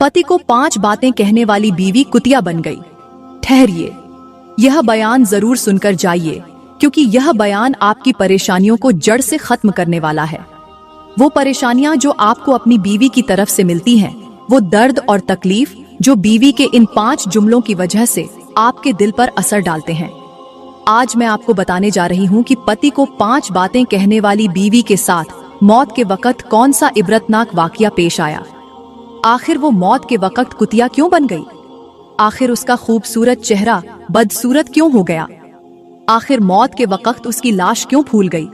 पति को 5 बातें कहने वाली बीवी कुतिया बन गई। ठहरिए, यह बयान जरूर सुनकर जाइए, क्योंकि यह बयान आपकी परेशानियों को जड़ से खत्म करने वाला है। वो परेशानियां जो आपको अपनी बीवी की तरफ से मिलती हैं, वो दर्द और तकलीफ जो बीवी के इन 5 जुमलों की वजह से आपके दिल पर असर डालते हैं। आज मैं आपको बताने जा रही हूँ कि पति को 5 बातें कहने वाली बीवी के साथ मौत के वक्त कौन सा इबरतनाक वाकया पेश आया। आखिर वो मौत के वक्त कुतिया क्यों बन गई? आखिर उसका खूबसूरत चेहरा बदसूरत क्यों हो गया? आखिर मौत के वक्त उसकी लाश क्यों फूल गई?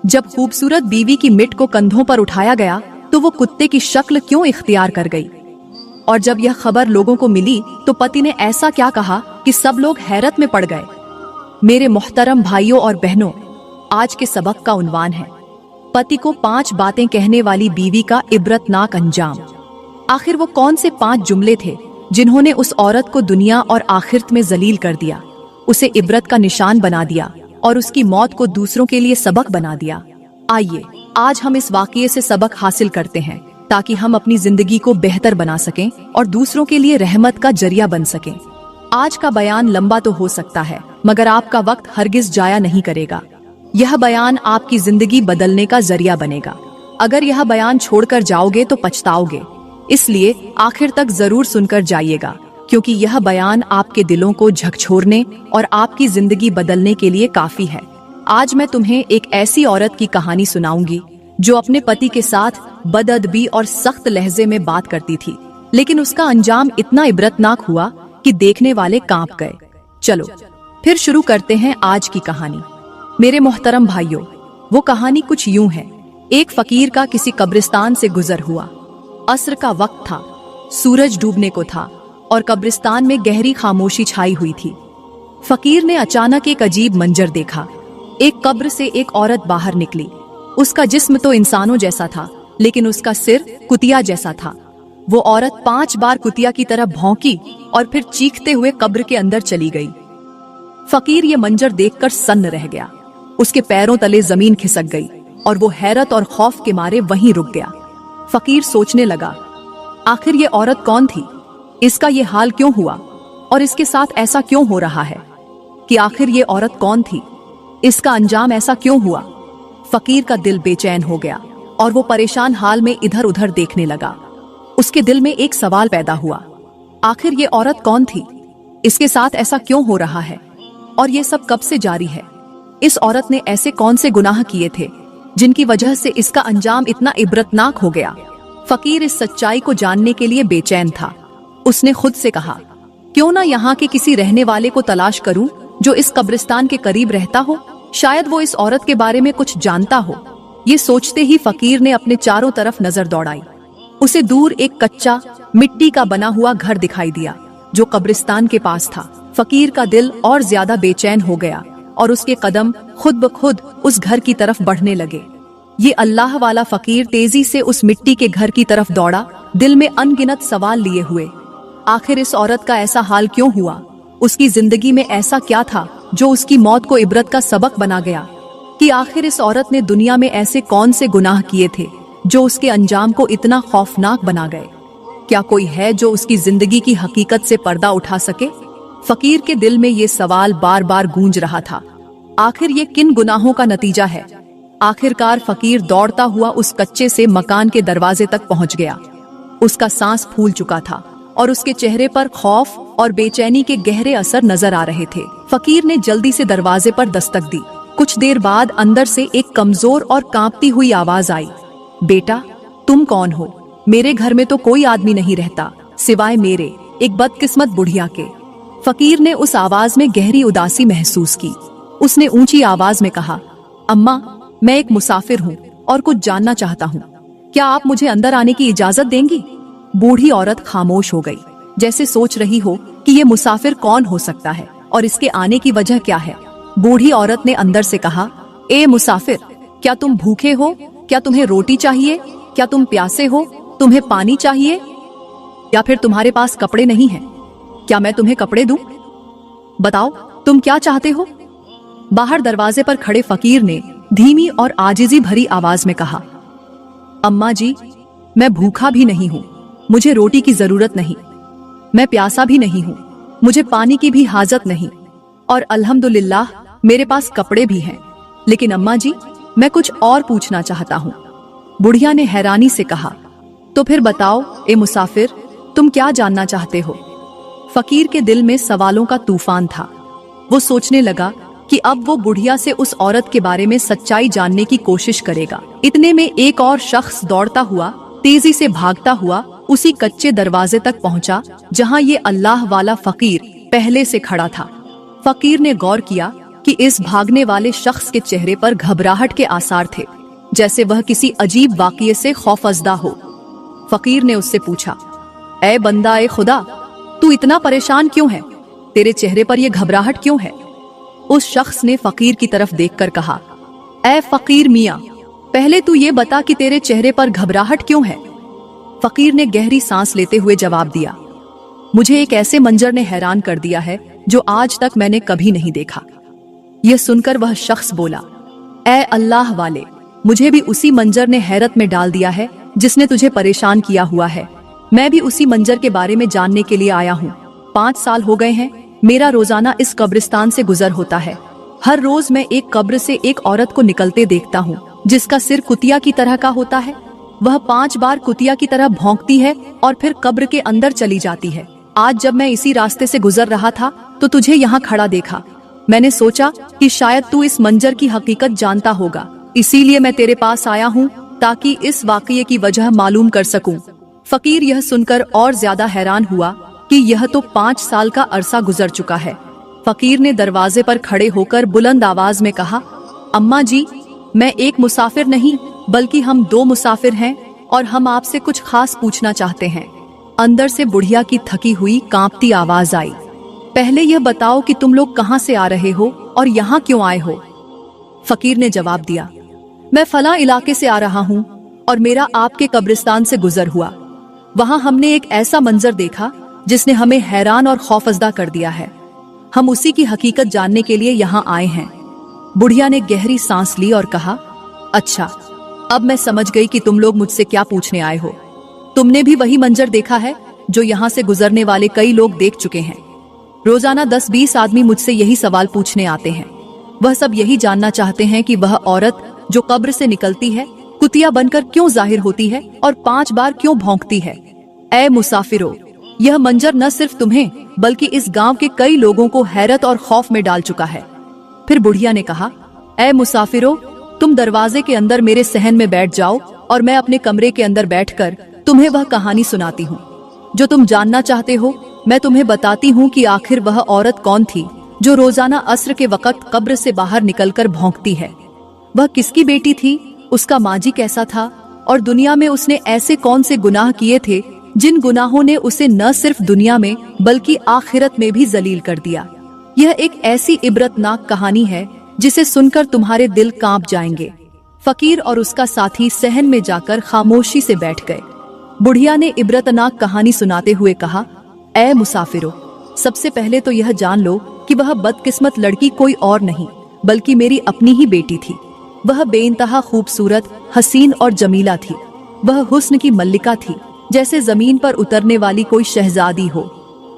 जब खूबसूरत बीवी की मिट को कंधों पर उठाया गया तो वो कुत्ते की शक्ल क्यों इख्तियार कर गई? और जब यह खबर लोगों को मिली तो पति ने ऐसा क्या कहा कि सब लोग हैरत में पड़ गए। मेरे मोहतरम भाइयों और बहनों, आज के सबक का उन्वान है पति को 5 बातें कहने वाली बीवी का इबरतनाक अंजाम। आखिर वो कौन से 5 जुमले थे जिन्होंने उस औरत को दुनिया और आखिरत में जलील कर दिया, उसे इबरत का निशान बना दिया और उसकी मौत को दूसरों के लिए सबक बना दिया। आइए आज हम इस वाकये से सबक हासिल करते हैं ताकि हम अपनी जिंदगी को बेहतर बना सकें और दूसरों के लिए रहमत का जरिया बन सकें। आज का बयान लंबा तो हो सकता है, मगर आपका वक्त हरगिज जाया नहीं करेगा। यह बयान आपकी जिंदगी बदलने का जरिया बनेगा। अगर यह बयान छोड़कर जाओगे तो पछताओगे, इसलिए आखिर तक जरूर सुनकर जाइएगा, क्योंकि यह बयान आपके दिलों को झकझोरने और आपकी जिंदगी बदलने के लिए काफी है। आज मैं तुम्हें एक ऐसी औरत की कहानी सुनाऊंगी जो अपने पति के साथ बदअदबी और सख्त लहजे में बात करती थी, लेकिन उसका अंजाम इतना इबरतनाक हुआ कि देखने वाले कांप गए। चलो फिर शुरू करते हैं आज की कहानी। मेरे मोहतरम भाइयों, वो कहानी कुछ यूं है। एक फकीर का किसी कब्रिस्तान से गुजर हुआ। असर का वक्त था, सूरज डूबने को था और कब्रिस्तान में गहरी खामोशी छाई हुई थी। फकीर ने अचानक एक अजीब मंजर देखा। एक कब्र से एक औरत बाहर निकली। उसका जिस्म तो इंसानों जैसा था, लेकिन उसका सिर कुतिया जैसा था। वो औरत 5 बार कुतिया की तरह भौंकी और फिर चीखते हुए कब्र के अंदर चली गई। फकीर ये मंजर देखकर सन्न रह गया। उसके पैरों तले जमीन खिसक गई और वो हैरत और खौफ के मारे वहीं रुक गया। फकीर सोचने लगा, आखिर ये औरत कौन थी? इसका ये हाल क्यों हुआ और इसके साथ ऐसा क्यों हो रहा है कि आखिर ये औरत कौन थी? इसका अंजाम ऐसा क्यों हुआ? फकीर का दिल बेचैन हो गया और वो परेशान हाल में इधर उधर देखने लगा। उसके दिल में एक सवाल पैदा हुआ, आखिर ये औरत कौन थी? इसके साथ ऐसा क्यों हो रहा है और ये सब कब से जारी है? इस औरत ने ऐसे कौन से गुनाह किए थे जिनकी वजह से इसका अंजाम इतना इबरतनाक हो गया? फकीर इस सच्चाई को जानने के लिए बेचैन था। उसने खुद से कहा, क्यों ना यहाँ के किसी रहने वाले को तलाश करूं जो इस कब्रिस्तान के करीब रहता हो, शायद वो इस औरत के बारे में कुछ जानता हो। ये सोचते ही फकीर ने अपने चारों तरफ नजर दौड़ाई। उसे दूर एक कच्चा मिट्टी का बना हुआ घर दिखाई दिया जो कब्रिस्तान के पास था। फकीर का दिल और ज्यादा बेचैन हो गया और उसके कदम खुद ब खुद उस घर की तरफ बढ़ने लगे। ये अल्लाह वाला फकीर तेजी से उस मिट्टी के घर की तरफ दौड़ा, दिल में अनगिनत सवाल लिए हुए। आखिर इस औरत का ऐसा हाल क्यों हुआ? उसकी जिंदगी में ऐसा क्या था जो उसकी मौत को इबरत का सबक बना गया? कि आखिर इस औरत ने दुनिया में ऐसे कौन से गुनाह किए थे जो उसके अंजाम को इतना खौफनाक बना गए? क्या कोई है जो उसकी जिंदगी की हकीकत से पर्दा उठा सके? फकीर के दिल में ये सवाल बार बार गूंज रहा था, आखिर ये किन गुनाहों का नतीजा है? आखिरकार फकीर दौड़ता हुआ उस कच्चे से मकान के दरवाजे तक पहुंच गया। उसका सांस फूल चुका था और उसके चेहरे पर खौफ और बेचैनी के गहरे असर नजर आ रहे थे। फकीर ने जल्दी से दरवाजे पर दस्तक दी। कुछ देर बाद अंदर से एक कमजोर और कांपती हुई आवाज आई, बेटा तुम कौन हो? मेरे घर में तो कोई आदमी नहीं रहता सिवाय मेरे एक बदकिस्मत बुढ़िया के। फकीर ने उस आवाज में गहरी उदासी महसूस की। उसने ऊंची आवाज में कहा, अम्मा मैं एक मुसाफिर हूँ और कुछ जानना चाहता हूँ, क्या आप मुझे अंदर आने की इजाजत देंगी? बूढ़ी औरत खामोश हो गई, जैसे सोच रही हो कि ये मुसाफिर कौन हो सकता है और इसके आने की वजह क्या है। बूढ़ी औरत ने अंदर से कहा, ए मुसाफिर, क्या तुम भूखे हो? क्या तुम्हें रोटी चाहिए? क्या तुम प्यासे हो? तुम्हें पानी चाहिए? या फिर तुम्हारे पास कपड़े नहीं हैं? क्या मैं तुम्हें कपड़े दूं? बताओ तुम क्या चाहते हो? बाहर दरवाजे पर खड़े फकीर ने धीमी और आजिजी भरी आवाज में कहा, अम्मा जी मैं भूखा भी नहीं हूँ, मुझे रोटी की जरूरत नहीं, मैं प्यासा भी नहीं हूँ, मुझे पानी की भी हाजत नहीं, और अल्हम्दुलिल्लाह मेरे पास कपड़े भी हैं। लेकिन अम्मा जी, मैं कुछ और पूछना चाहता हूँ। बुढ़िया ने हैरानी से कहा, तो फिर बताओ ए मुसाफिर, तुम क्या जानना चाहते हो? फकीर के दिल में सवालों का तूफान था। वो सोचने लगा कि अब वो बुढ़िया से उस औरत के बारे में सच्चाई जानने की कोशिश करेगा। इतने में एक और शख्स दौड़ता हुआ, तेजी से भागता हुआ उसी कच्चे दरवाजे तक पहुंचा जहां ये अल्लाह वाला फकीर पहले से खड़ा था। फकीर ने गौर किया कि इस भागने वाले शख्स के चेहरे पर घबराहट के आसार थे, जैसे वह किसी अजीब वाक़ये से खौफजदा हो। फकीर ने उससे पूछा, ऐ बंदा ए खुदा, तू इतना परेशान क्यों है? तेरे चेहरे पर यह घबराहट क्यों है? उस शख्स ने फकीर की तरफ देखकर कहा, ऐ फकीर मियाँ, पहले तू ये बता कि तेरे चेहरे पर घबराहट क्यों है? फकीर ने गहरी सांस लेते हुए जवाब दिया, मुझे एक ऐसे मंजर ने हैरान कर दिया है जो आज तक मैंने कभी नहीं देखा। यह सुनकर वह शख्स बोला, ऐ अल्लाह वाले, मुझे भी उसी मंजर ने हैरत में डाल दिया है जिसने तुझे परेशान किया हुआ है। मैं भी उसी मंजर के बारे में जानने के लिए आया हूँ। 5 साल हो गए हैं मेरा रोजाना इस कब्रिस्तान से गुजर होता है। हर रोज मैं एक कब्र से एक औरत को निकलते देखता हूँ जिसका सिर कुतिया की तरह का होता है। वह 5 बार कुतिया की तरह भौंकती है और फिर कब्र के अंदर चली जाती है। आज जब मैं इसी रास्ते से गुजर रहा था तो तुझे यहाँ खड़ा देखा। मैंने सोचा कि शायद तू इस मंजर की हकीकत जानता होगा, इसीलिए मैं तेरे पास आया हूँ ताकि इस वाकये की वजह मालूम कर सकूं। फकीर यह सुनकर और ज्यादा हैरान हुआ कि यह तो 5 साल का अरसा गुजर चुका है। फकीर ने दरवाजे पर खड़े होकर बुलंद आवाज में कहा, अम्मा जी, मैं एक मुसाफिर नहीं बल्कि हम 2 मुसाफिर हैं और हम आपसे कुछ खास पूछना चाहते हैं। अंदर से बुढ़िया की थकी हुई कांपती आवाज आई, पहले यह बताओ कि तुम लोग कहाँ से आ रहे हो और यहाँ क्यों आए हो? फकीर ने जवाब दिया, मैं फला इलाके से आ रहा हूँ और मेरा आपके कब्रिस्तान से गुजर हुआ। वहाँ हमने एक ऐसा मंजर देखा जिसने हमें हैरान और खौफजदा कर दिया है। हम उसी की हकीकत जानने के लिए यहाँ आए हैं। बुढ़िया ने गहरी सांस ली और कहा, अच्छा, अब मैं समझ गई कि तुम लोग मुझसे क्या पूछने आए हो। तुमने भी वही मंजर देखा है जो यहाँ से गुजरने वाले कई लोग देख चुके हैं। रोजाना 10-20 आदमी मुझसे यही सवाल पूछने आते हैं। वह सब यही जानना चाहते हैं कि वह औरत जो कब्र से निकलती है कुतिया बनकर क्यों जाहिर होती है और 5 बार क्यों भौंकती है। ऐ मुसाफिरो, यह मंजर न सिर्फ तुम्हें बल्कि इस गांव के कई लोगों को हैरत और खौफ में डाल चुका है। फिर बुढ़िया ने कहा, ऐ मुसाफिरो, तुम दरवाजे के अंदर मेरे सहन में बैठ जाओ और मैं अपने कमरे के अंदर बैठकर तुम्हें वह कहानी सुनाती हूँ जो तुम जानना चाहते हो। मैं तुम्हें बताती हूँ कि आखिर वह औरत कौन थी जो रोजाना अस्र के वक्त कब्र से बाहर निकलकर भौंकती है। वह किसकी बेटी थी, उसका माजी कैसा था और दुनिया में उसने ऐसे कौन से गुनाह किए थे जिन गुनाहों ने उसे न सिर्फ दुनिया में बल्कि आखिरत में भी जलील कर दिया। यह एक ऐसी इबरतनाक कहानी है जिसे सुनकर तुम्हारे दिल कांप जाएंगे। फकीर और उसका साथी सहन में जाकर खामोशी से बैठ गए। बुढ़िया ने इबरतनाक कहानी सुनाते हुए कहा, ऐ मुसाफिरो, सबसे पहले तो यह जान लो कि वह बदकिस्मत लड़की कोई और नहीं बल्कि मेरी अपनी ही बेटी थी। वह बेइंतहा खूबसूरत, हसीन और जमीला थी। वह हुस्न की मल्लिका थी, जैसे जमीन पर उतरने वाली कोई शहजादी हो।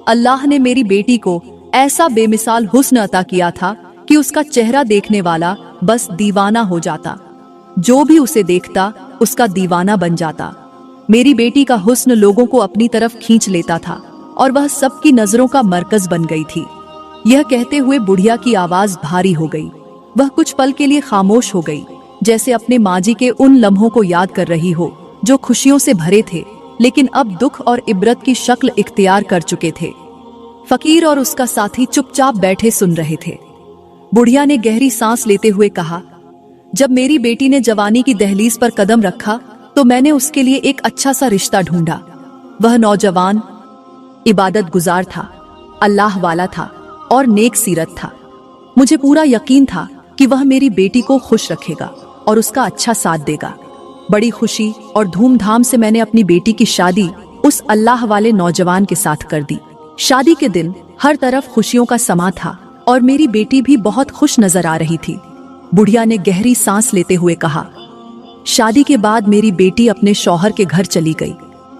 अल्लाह ने मेरी बेटी को ऐसा बेमिसाल हुस्न अता किया था कि उसका चेहरा देखने वाला बस दीवाना हो जाता। जो भी उसे देखता उसका दीवाना बन जाता। मेरी बेटी का हुस्न लोगों को अपनी तरफ खींच लेता था और वह सबकी नजरों का मरकज बन गई थी। यह कहते हुए बुढ़िया की आवाज भारी हो गई। वह कुछ पल के लिए खामोश हो गई, जैसे अपने माजी के उन लम्हों को याद कर रही हो जो खुशियों से भरे थे लेकिन अब दुख और इबरत की शक्ल इख्तियार कर चुके थे। फकीर और उसका साथी चुपचाप बैठे सुन रहे थे। बुढ़िया ने गहरी सांस लेते हुए कहा, जब मेरी बेटी ने जवानी की दहलीज पर कदम रखा तो मैंने उसके लिए एक अच्छा सा रिश्ता ढूंढा। वह नौजवान इबादत गुजार था, अल्लाह वाला था और नेक सीरत था। मुझे पूरा यकीन था कि वह मेरी बेटी को खुश रखेगा और उसका अच्छा साथ देगा। बड़ी खुशी और धूमधाम से मैंने अपनी बेटी की शादी उस अल्लाह वाले नौजवान के साथ कर दी। शादी के दिन हर तरफ खुशियों का समा था और मेरी बेटी भी बहुत खुश नजर आ रही थी। बुढ़िया ने गहरी सांस लेते हुए कहा, शादी के बाद मेरी बेटी अपने शौहर के घर चली गई।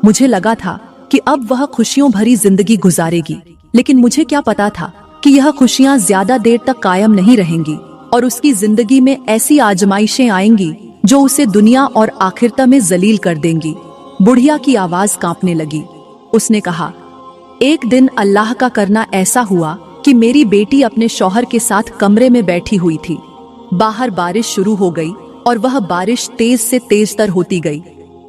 मुझे लगा था कि अब वह खुशियों भरी जिंदगी गुजारेगी, लेकिन मुझे क्या पता था कि यह खुशियां ज्यादा देर तक कायम नहीं रहेंगी और उसकी जिंदगी में ऐसी आजमाइशें आएंगी जो उसे दुनिया और आखिरता में जलील कर देंगी। बुढ़िया की आवाज कांपने लगी। उसने कहा, एक दिन अल्लाह का करना ऐसा हुआ कि मेरी बेटी अपने शौहर के साथ कमरे में बैठी हुई थी। बाहर बारिश शुरू हो गई और वह बारिश तेज से तेज तर होती गई।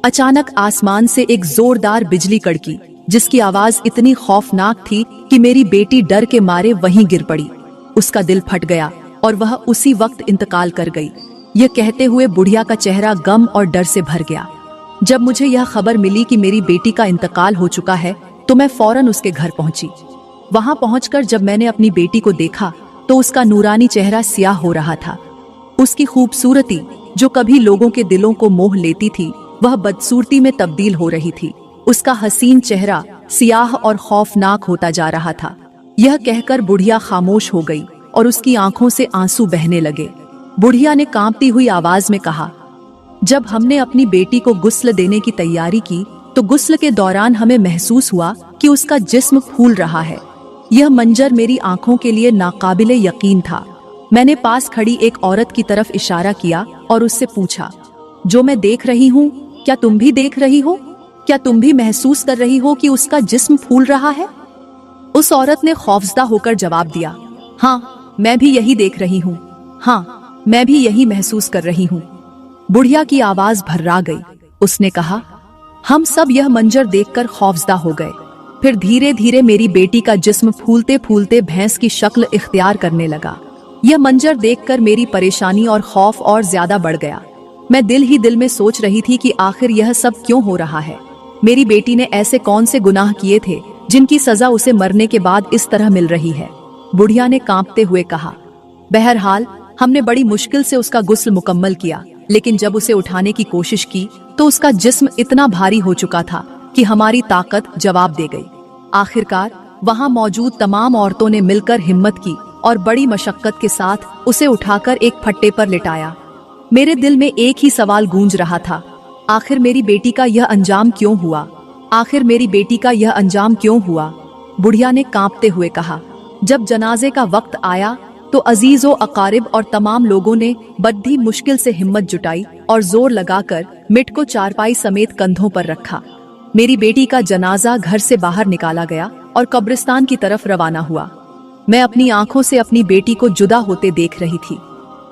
अचानक आसमान से एक जोरदार बिजली कड़की, जिसकी आवाज इतनी खौफनाक थी कि मेरी बेटी डर के मारे वहीं गिर पड़ी। उसका दिल फट गया और वह उसी वक्त इंतकाल कर गई। यह कहते हुए बुढ़िया का चेहरा गम और डर से भर गया। जब मुझे यह खबर मिली कि मेरी बेटी का इंतकाल हो चुका है तो मैं फौरन उसके घर पहुंची। वहां पहुंचकर जब मैंने अपनी बेटी को देखा तो उसका नूरानी चेहरा सियाह हो रहा था। उसकी खूबसूरती, जो कभी लोगों के दिलों को मोह लेती थी, वह बदसूरती में तब्दील हो रही थी। उसका हसीन चेहरा सियाह और खौफनाक होता जा रहा था। यह कहकर बुढ़िया खामोश हो गई और उसकी आंखों से आंसू बहने लगे। बुढ़िया ने कांपती हुई आवाज में कहा, जब हमने अपनी बेटी को गुस्ल देने की तैयारी की तो गुस्ल के दौरान हमें महसूस हुआ कि उसका जिस्म फूल रहा है। यह मंजर मेरी आंखों के लिए नाकाबिले यकीन था। मैंने पास खड़ी एक औरत की तरफ इशारा किया और उससे पूछा, जो मैं देख रही हूँ क्या तुम भी देख रही हो? क्या तुम भी महसूस कर रही हो कि उसका जिस्म फूल रहा है? उस औरत ने खौफजदा होकर जवाब दिया, हाँ, मैं भी यही देख रही हूँ। हाँ, मैं भी यही महसूस कर रही हूँ। बुढ़िया की आवाज भर्रा गई। उसने कहा, हम सब यह मंजर देखकर खौफजदा हो गए। फिर धीरे धीरे मेरी बेटी का जिस्म फूलते फूलते भैंस की शक्ल इख्तियार करने लगा। यह मंजर देखकर मेरी परेशानी और खौफ और ज्यादा बढ़ गया। मैं दिल ही दिल में सोच रही थी कि आखिर यह सब क्यों हो रहा है। मेरी बेटी ने ऐसे कौन से गुनाह किए थे जिनकी सजा उसे मरने के बाद इस तरह मिल रही है? बुढ़िया ने कांपते हुए कहा, बहरहाल हमने बड़ी मुश्किल से उसका गुस्ल मुकम्मल किया, लेकिन जब उसे उठाने की कोशिश की तो उसका जिस्म इतना भारी हो चुका था कि हमारी ताकत जवाब दे गई। आखिरकार वहां मौजूद तमाम औरतों ने मिलकर हिम्मत की और बड़ी मशक्कत के साथ उसे उठाकर एक फट्टे पर लिटाया। मेरे दिल में एक ही सवाल गूंज रहा था, आखिर मेरी बेटी का यह अंजाम क्यों हुआ? आखिर मेरी बेटी का यह अंजाम क्यों हुआ? बुढ़िया ने कांपते हुए कहा, जब जनाजे का वक्त आया तो अजीजो अकारिब और तमाम लोगों ने बड़ी मुश्किल से हिम्मत जुटाई और जोर लगाकर मिट को चारपाई समेत कंधों पर रखा। मेरी बेटी का जनाजा घर से बाहर निकाला गया और कब्रिस्तान की तरफ रवाना हुआ। मैं अपनी आंखों से अपनी बेटी को जुदा होते देख रही थी।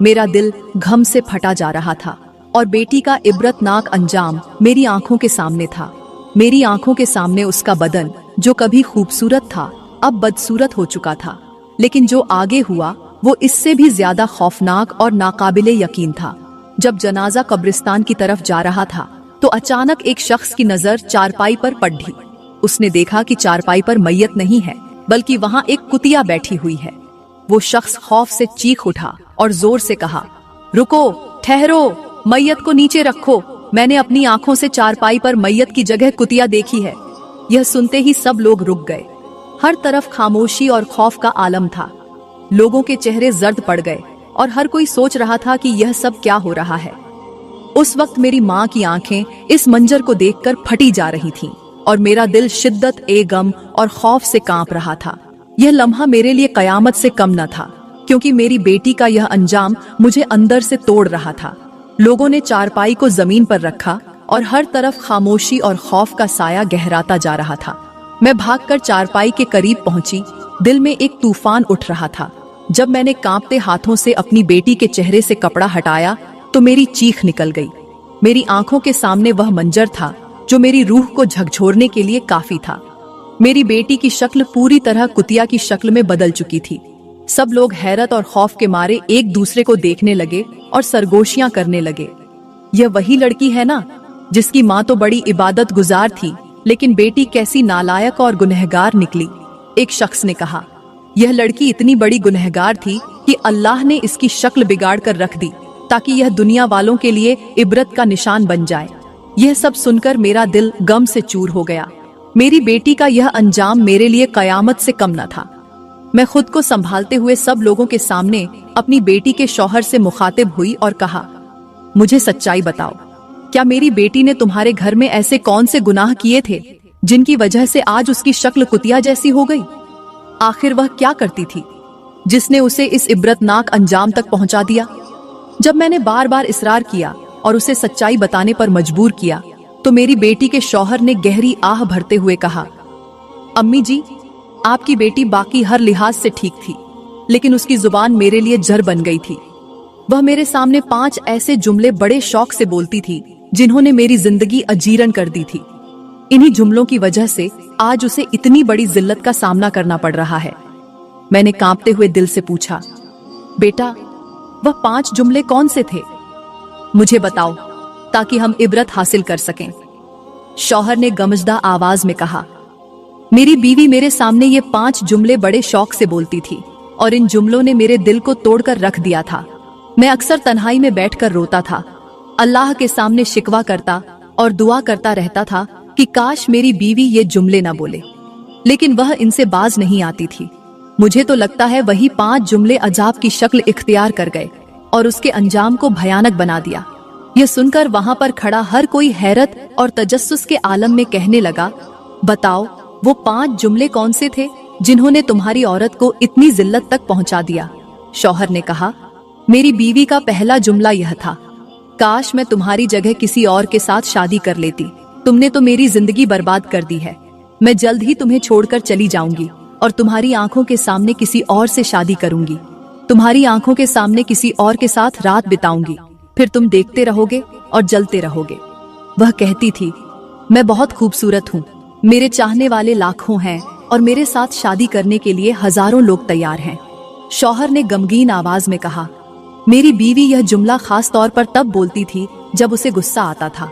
मेरा दिल गम से फटा जा रहा था और बेटी का इबरतनाक अंजाम मेरी आंखों के सामने था। मेरी आंखों के सामने उसका बदन, जो कभी खूबसूरत था, अब बदसूरत हो चुका था। लेकिन जो आगे हुआ वो इससे भी ज्यादा खौफनाक और नाकाबिले यकीन था। जब जनाजा कब्रिस्तान की तरफ जा रहा था तो अचानक एक शख्स की नजर चारपाई पर पड़ी। उसने देखा कि चारपाई पर मैयत नहीं है, बल्कि वहां एक कुतिया बैठी हुई है। वो शख्स खौफ से चीख उठा और जोर से कहा, रुको, ठहरो, मैयत को नीचे रखो। मैंने अपनी आंखों से चारपाई पर मैयत की जगह कुतिया देखी है। यह सुनते ही सब लोग रुक गए। हर तरफ खामोशी और खौफ का आलम था। लोगों के चेहरे जर्द पड़ गए और हर कोई सोच रहा था कि यह सब क्या हो रहा है। उस वक्त मेरी माँ की आंखें इस मंजर को देखकर फटी जा रही थीं और मेरा दिल शिद्दत ए गम और खौफ से कांप रहा था। यह लम्हा मेरे लिए कयामत से कम न था, क्योंकि मेरी बेटी का यह अंजाम मुझे अंदर से तोड़ रहा था। लोगों ने चारपाई को जमीन पर रखा और हर तरफ खामोशी और खौफ का साया गहराता जा रहा था। मैं भागकर चारपाई के करीब पहुंची। दिल में एक तूफान उठ रहा था। जब मैंने कांपते हाथों से अपनी बेटी के चेहरे से कपड़ा हटाया तो मेरी चीख निकल गई। मेरी आंखों के सामने वह मंजर था जो मेरी रूह को झकझोरने के लिए काफी था। मेरी बेटी की शक्ल पूरी तरह कुतिया की शक्ल में बदल चुकी थी। सब लोग हैरत और खौफ के मारे एक दूसरे को देखने लगे और सरगोशियां करने लगे। यह वही लड़की है ना, जिसकी माँ तो बड़ी इबादत गुजार थी, लेकिन बेटी कैसी नालायक और गुनहगार निकली। एक शख्स ने कहा, यह लड़की इतनी बड़ी गुनहगार थी कि अल्लाह ने इसकी शक्ल बिगाड़ कर रख दी ताकि यह दुनिया वालों के लिए इबरत का निशान बन जाए। यह सब सुनकर मेरा दिल गम से चूर हो गया। मेरी बेटी का यह अंजाम मेरे लिए कयामत से कम न था। मैं खुद को संभालते हुए सब लोगों के सामने अपनी बेटी के शौहर से मुखातिब हुई और कहा, मुझे सच्चाई बताओ, क्या मेरी बेटी ने तुम्हारे घर में ऐसे कौन से गुनाह किए थे जिनकी वजह से आज उसकी शक्ल कुतिया जैसी हो गई? आखिर वह क्या करती थी जिसने उसे इस इबरतनाक अंजाम तक पहुंचा दिया? जब मैंने बार बार इसरार किया और उसे सच्चाई बताने पर मजबूर किया तो मेरी बेटी के शौहर ने गहरी आह भरते हुए कहा, अम्मी जी, आपकी बेटी बाकी हर लिहाज से ठीक थी, लेकिन उसकी जुबान मेरे लिए जहर बन गई थी। वह मेरे सामने 5 ऐसे जुमले बड़े शौक से बोलती थी जिन्होंने मेरी जिंदगी अजीरन कर दी थी। इन्हीं जुमलों की वजह से आज उसे इतनी बड़ी जिल्लत का सामना करना पड़ रहा है। मैंने कांपते हुए दिल से पूछा, बेटा, वह 5 जुमले कौन से थे? मुझे बताओ ताकि हम इबरत हासिल कर सकें। शौहर ने गमजदा आवाज में कहा। मेरी बीवी मेरे सामने ये 5 जुमले बड़े शौक से बोलती थी और इन जुमलों ने मेरे दिल को तोड़कर रख दिया था। मैं अक्सर तन्हाई में बैठकर रोता था, अल्लाह के सामने शिकवा करता और दुआ करता रहता था कि काश मेरी बीवी ये जुमले ना बोले, लेकिन वह इनसे बाज नहीं आती थी। मुझे तो लगता है वही 5 जुमले अजाब की शक्ल इख्तियार कर गए और उसके अंजाम को भयानक बना दिया। यह सुनकर वहां पर खड़ा हर कोई हैरत और तजस्सुस के आलम में कहने लगा, बताओ वो 5 जुमले कौन से थे जिन्होंने तुम्हारी औरत को इतनी जिल्लत तक पहुंचा दिया? शौहर ने कहा, मेरी बीवी का पहला जुमला यह था, काश मैं तुम्हारी जगह किसी और के साथ शादी कर लेती। तुमने तो मेरी जिंदगी बर्बाद कर दी है। मैं जल्द ही तुम्हें छोड़कर चली जाऊंगी और तुम्हारी आंखों के सामने किसी और से शादी करूंगी। तुम्हारी आंखों के सामने किसी और के साथ रात बिताऊंगी। फिर तुम देखते रहोगे और जलते रहोगे। वह कहती थी, मैं बहुत खूबसूरत हूँ, मेरे चाहने वाले लाखों हैं और मेरे साथ शादी करने के लिए हजारों लोग तैयार हैं। शौहर ने गमगीन आवाज में कहा। मेरी बीवी यह जुमला खास तौर पर तब बोलती थी जब उसे गुस्सा आता था।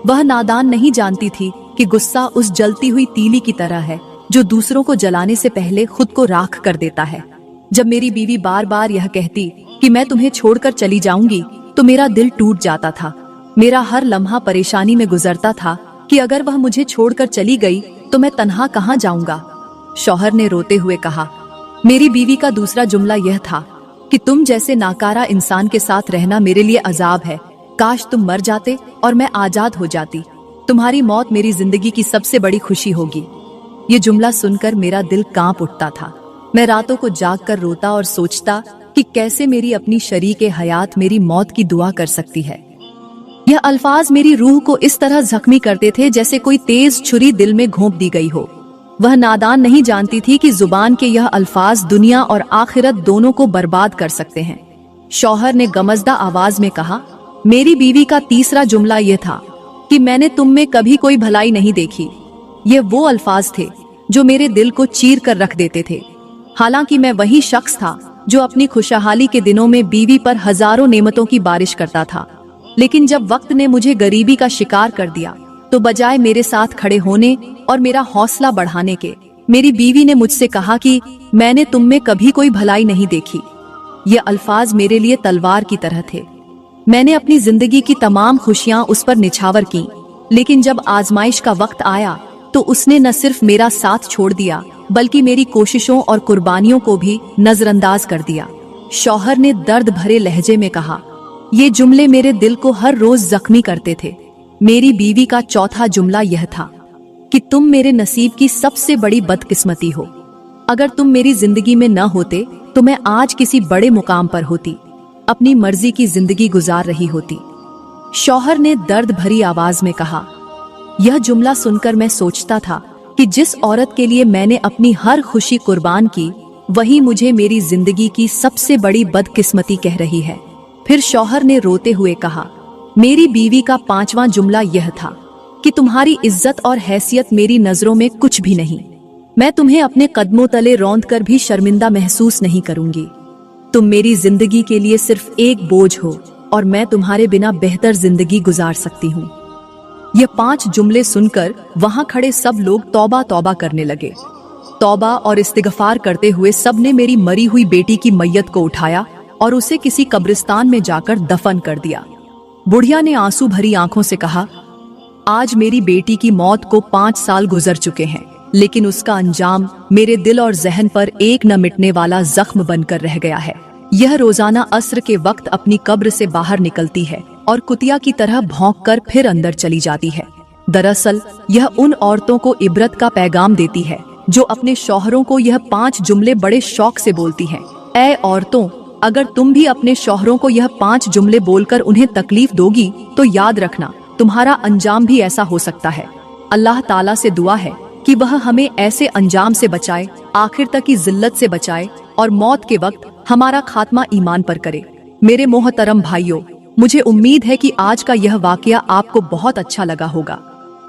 वह नादान नहीं जानती थी कि गुस्सा उस जलती हुई तीली की तरह है जो दूसरों को जलाने से पहले खुद को राख कर देता है। जब मेरी बीवी बार बार यह कहती कि मैं तुम्हें छोड़कर चली जाऊंगी तो मेरा दिल टूट जाता था। मेरा हर लम्हा परेशानी में गुजरता था कि अगर वह मुझे छोड़कर चली गई तो मैं तन्हा कहाँ जाऊंगा। शौहर ने रोते हुए कहा। मेरी बीवी का दूसरा जुमला यह था कि तुम जैसे नाकारा इंसान के साथ रहना मेरे लिए अजाब है। काश तुम मर जाते और मैं आजाद हो जाती। तुम्हारी मौत मेरी जिंदगी की सबसे बड़ी खुशी होगी। ये जुमला सुनकर मेरा दिल कांप उठता था। मैं रातों को जागकर रोता और सोचता कि कैसे मेरी अपनी शरीके हयात मेरी मौत की दुआ कर सकती है। यह अल्फाज मेरी रूह को इस तरह जख्मी करते थे जैसे कोई तेज छुरी दिल में घोंप दी गई हो। वह नादान नहीं जानती थी कि जुबान के यह अल्फाज दुनिया और आखिरत दोनों को बर्बाद कर सकते हैं। शौहर ने गमजदा आवाज में कहा। मेरी बीवी का तीसरा जुमला यह था कि मैंने तुम में कभी कोई भलाई नहीं देखी। ये वो अल्फाज थे जो मेरे दिल को चीर कर रख देते थे। हालांकि मैं वही शख्स था जो अपनी खुशहाली के दिनों में बीवी पर हजारों नेमतों की बारिश करता था, लेकिन जब वक्त ने मुझे गरीबी का शिकार कर दिया तो बजाय मेरे साथ खड़े होने और मेरा हौसला बढ़ाने के, मेरी बीवी ने मुझसे कहा कि मैंने तुम में कभी कोई भलाई नहीं देखी। ये अल्फाज मेरे लिए तलवार की तरह थे। मैंने अपनी जिंदगी की तमाम खुशियां उस पर निछावर की, लेकिन जब आजमाइश का वक्त आया तो उसने न सिर्फ मेरा साथ छोड़ दिया बल्कि मेरी कोशिशों और कुर्बानियों को भी नजरअंदाज कर दिया। शौहर ने दर्द भरे लहजे में कहा। ये जुमले मेरे दिल को हर रोज जख्मी करते थे। मेरी बीवी का चौथा जुमला यह था कि तुम मेरे नसीब की सबसे बड़ी बदकिस्मती हो। अगर तुम मेरी जिंदगी में न होते तो मैं आज किसी बड़े मुकाम पर होती, अपनी मर्जी की जिंदगी गुजार रही होती। शौहर ने दर्द भरी आवाज में कहा। यह जुमला सुनकर मैं सोचता था कि जिस औरत के लिए मैंने अपनी हर खुशी कुर्बान की, वही मुझे मेरी जिंदगी की सबसे बड़ी बदकिस्मती कह रही है। फिर शौहर ने रोते हुए कहा। मेरी बीवी का 5वां जुमला यह था कि तुम्हारी इज्जत और हैसियत मेरी नजरों में कुछ भी नहीं। मैं तुम्हें अपने कदमों तले रौंद कर भी शर्मिंदा महसूस नहीं करूंगी। तुम मेरी जिंदगी के लिए सिर्फ एक बोझ हो और मैं तुम्हारे बिना बेहतर जिंदगी गुजार सकती हूँ। ये 5 जुमले सुनकर वहां खड़े सब लोग तौबा तौबा करने लगे। तौबा और इस्तिगफार करते हुए सब ने मेरी मरी हुई बेटी की मैयत को उठाया और उसे किसी कब्रिस्तान में जाकर दफन कर दिया। बुढ़िया ने आंसू भरी आंखों से कहा, आज मेरी बेटी की मौत को 5 साल गुजर चुके हैं, लेकिन उसका अंजाम मेरे दिल और जहन पर एक न मिटने वाला जख्म बनकर रह गया है। यह रोजाना अस्र के वक्त अपनी कब्र से बाहर निकलती है और कुतिया की तरह भौंककर फिर अंदर चली जाती है। दरअसल यह उन औरतों को इबरत का पैगाम देती है जो अपने शौहरों को यह 5 जुमले बड़े शौक से बोलती हैं। ऐ औरतों, अगर तुम भी अपने शौहरों को यह 5 जुमले बोलकर उन्हें तकलीफ दोगी तो याद रखना तुम्हारा अंजाम भी ऐसा हो सकता है। अल्लाह ताला से दुआ है कि वह हमें ऐसे अंजाम से बचाए, आखिर तक की जिल्लत से बचाए और मौत के वक्त हमारा खात्मा ईमान पर करे। मेरे मोहतरम भाइयों, मुझे उम्मीद है कि आज का यह वाकया आपको बहुत अच्छा लगा होगा।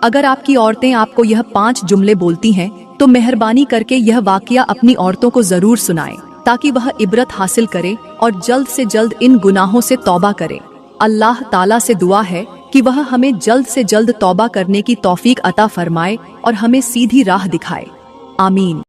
अगर आपकी औरतें आपको यह 5 जुमले बोलती हैं तो मेहरबानी करके यह वाकया अपनी औरतों को जरूर सुनाएं ताकि वह इबरत हासिल करे और जल्द से जल्द इन गुनाहों से तौबा करे। अल्लाह ताला से दुआ है कि वह हमें जल्द से जल्द तौबा करने की तौफीक अता फरमाए और हमें सीधी राह दिखाए। आमीन।